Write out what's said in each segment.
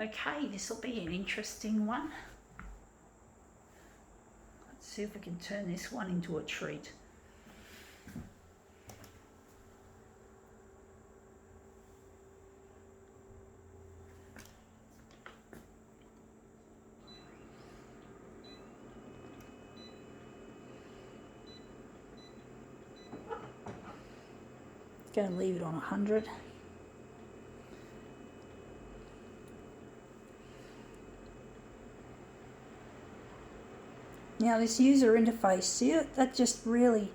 Okay, this will be an interesting one. Let's see if we can turn this one into a treat. Going to leave it on 100. Now this user interface, see it? That just really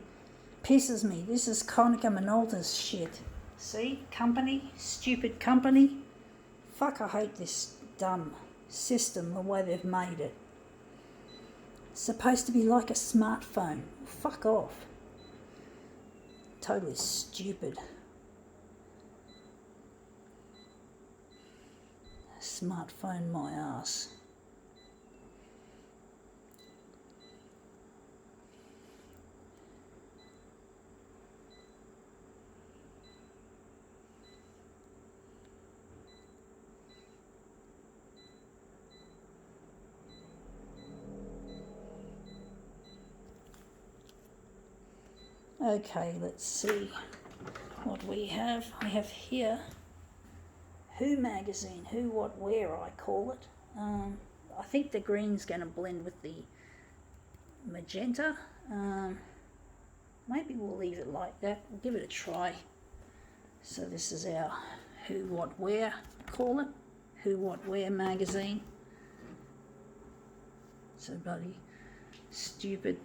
pisses me. This is Konica Minolta's shit. See? Company, stupid company. Fuck, I hate this dumb system, the way they've made it. It's supposed to be like a smartphone. Fuck off. Totally stupid. Smartphone my ass. Okay, let's see what we have. I have here Who magazine, Who, What, Where I call it. I think the green's going to blend with the magenta. Maybe we'll leave it like that. We'll give it a try. So this is our Who, What, Where, call it. Who, What, Where magazine. So bloody stupid.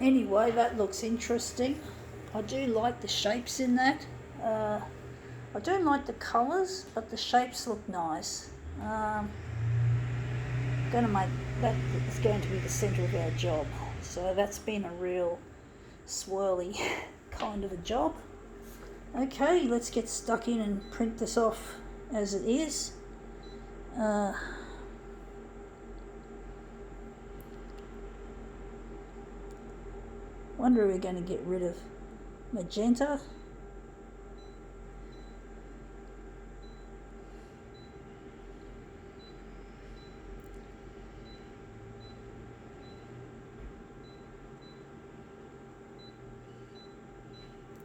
Anyway, that looks interesting. I do like the shapes in that. I don't like the colours, but the shapes look nice. Going to make that is going to be the centre of our job. So that's been a real swirly kind of a job. Okay, let's get stuck in and print this off as it is. Wonder if we're going to get rid of magenta.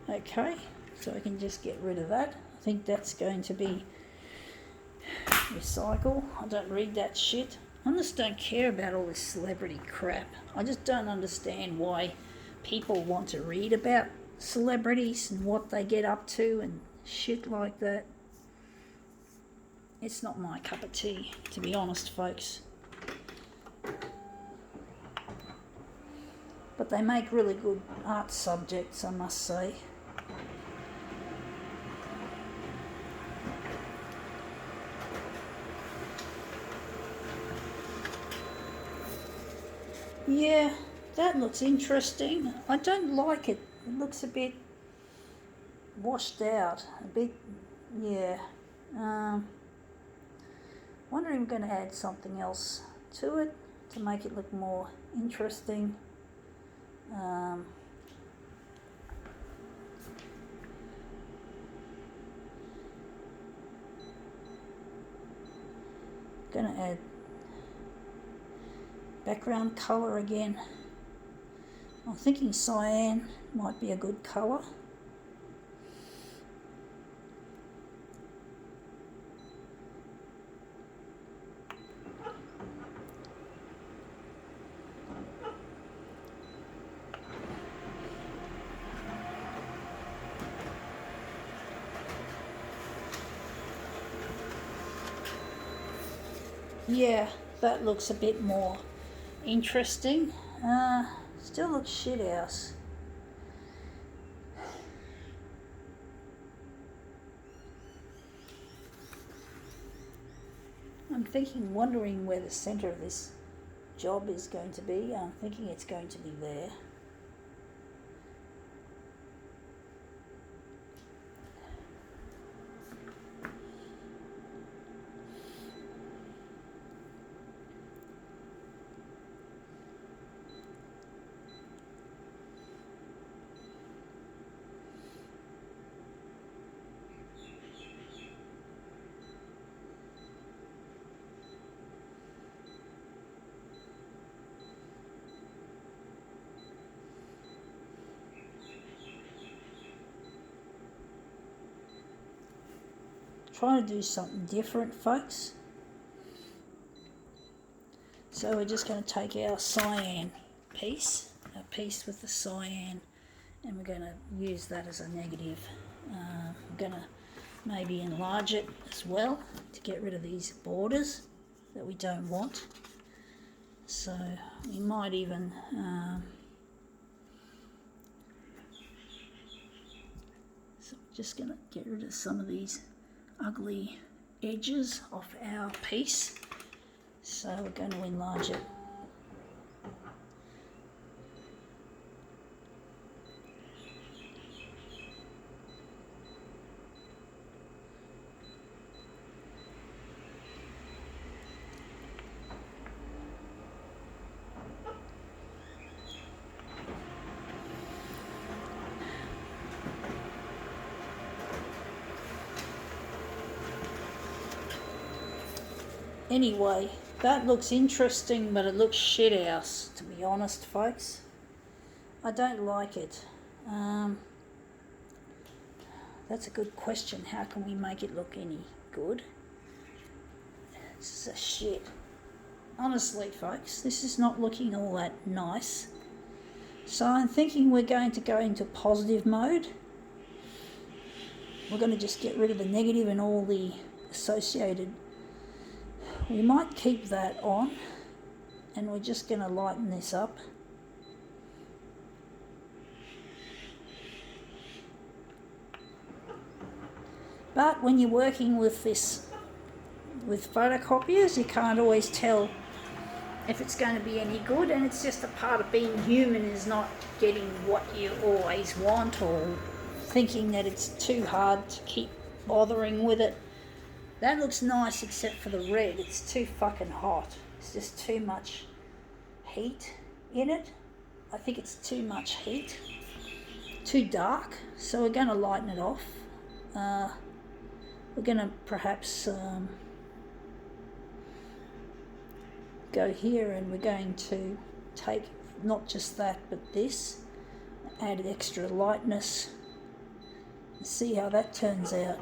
Okay, so I can just get rid of that. I think that's going to be recycle. I don't read that shit. I just don't care about all this celebrity crap. I just don't understand why people want to read about celebrities and what they get up to and shit like that. It's not my cup of tea, to be honest, folks. But they make really good art subjects, I must say. Yeah, that looks interesting. I don't like it. It looks a bit washed out. A bit, yeah. Wondering if I'm going to add something else to it to make it look more interesting. Going to add background colour again. I'm thinking cyan might be a good colour. Yeah, that looks a bit more interesting. Still looks shit house. I'm wondering where the centre of this job is going to be. I'm thinking it's going to be there. trying to do something different, folks. So we're just going to take our cyan piece, a piece with the cyan, and we're going to use that as a negative. I'm going to maybe enlarge it as well to get rid of these borders that we don't want. So we might even so we're just going to get rid of some of these ugly edges off our piece. So we're going to enlarge it. Anyway, that looks interesting, but it looks shit house, to be honest, folks. I don't like it. That's a good question. How can we make it look any good? This is a shit. Honestly, folks, this is not looking all that nice. So I'm thinking we're going to go into positive mode. We're going to just get rid of the negative and all the associated. We might keep that on, and we're just going to lighten this up. But when you're working with this, with photocopiers, you can't always tell if it's going to be any good, and it's just a part of being human, is not getting what you always want, or thinking that it's too hard to keep bothering with it. That looks nice except for the red. It's too fucking hot. It's just too much heat in it. I think it's too much heat. Too dark. So we're going to lighten it off. We're going to perhaps go here, and we're going to take not just that but this, add extra lightness, and see how that turns out.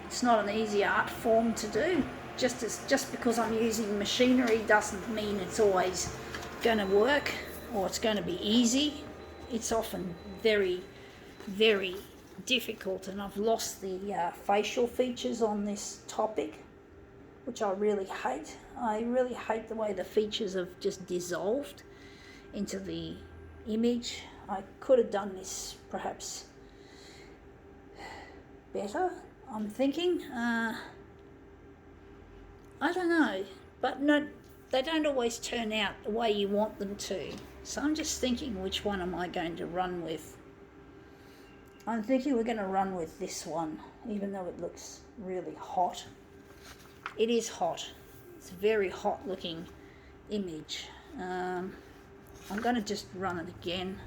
It's not an easy art form to do. Just because I'm using machinery doesn't mean it's always going to work or it's going to be easy. It's often very, very difficult, and I've lost the facial features on this topic, which I really hate. I really hate the way the features have just dissolved into the image. I could have done this perhaps better, I'm thinking. I don't know, but no, they don't always turn out the way you want them to. So I'm just thinking, which one am I going to run with? I'm thinking we're going to run with this one, even though it looks really hot. It is hot. It's a very hot looking image. I'm going to just run it again.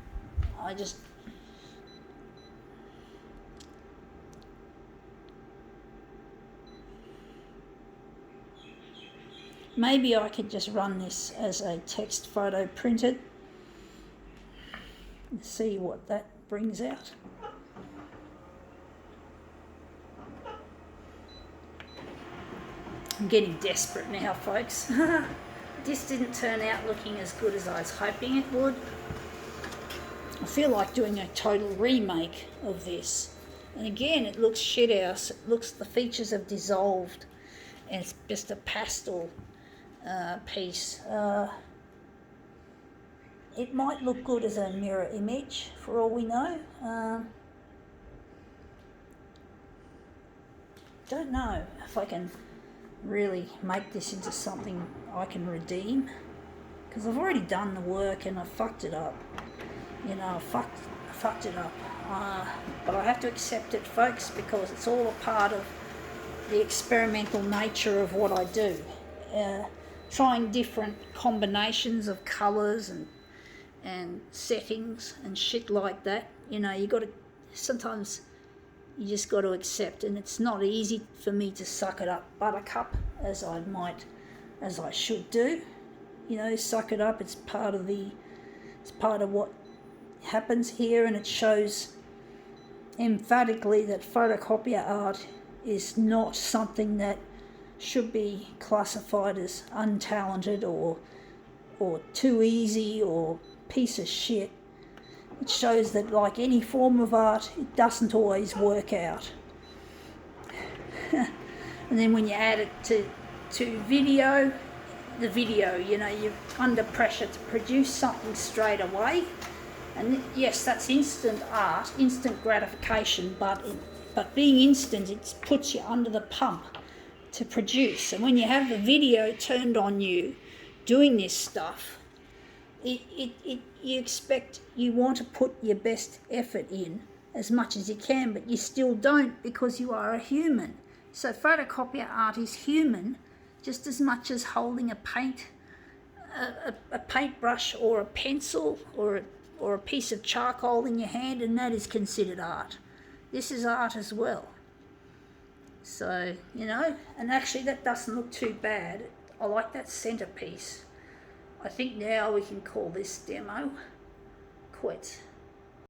Maybe I could just run this as a text photo printed and see what that brings out. I'm getting desperate now, folks. This didn't turn out looking as good as I was hoping it would. I feel like doing a total remake of this. And again, it looks shithouse. It looks, the features have dissolved, and it's just a pastel piece. It might look good as a mirror image for all we know. Don't know if I can really make this into something I can redeem, because I've already done the work and I fucked it up. You know, I fucked it up. But I have to accept it, folks, because it's all a part of the experimental nature of what I do. Trying different combinations of colours and settings and shit like that. You know, you got to, sometimes you just got to accept, and it's not easy for me to suck it up buttercup as I should do. You know, suck it up. It's part of what happens here, and it shows emphatically that photocopier art is not something that should be classified as untalented or too easy or piece of shit. It shows that, like any form of art, it doesn't always work out. And then when you add it to video, the video, you're under pressure to produce something straight away. And yes, that's instant art, instant gratification, but being instant, it puts you under the pump to produce. And when you have the video turned on you doing this stuff, you want to put your best effort in as much as you can, but you still don't, because you are a human. So photocopier art is human just as much as holding a paintbrush or a pencil or a piece of charcoal in your hand, and that is considered art. This is art as well. So, and actually that doesn't look too bad. I like that centerpiece. I think now we can call this demo quits.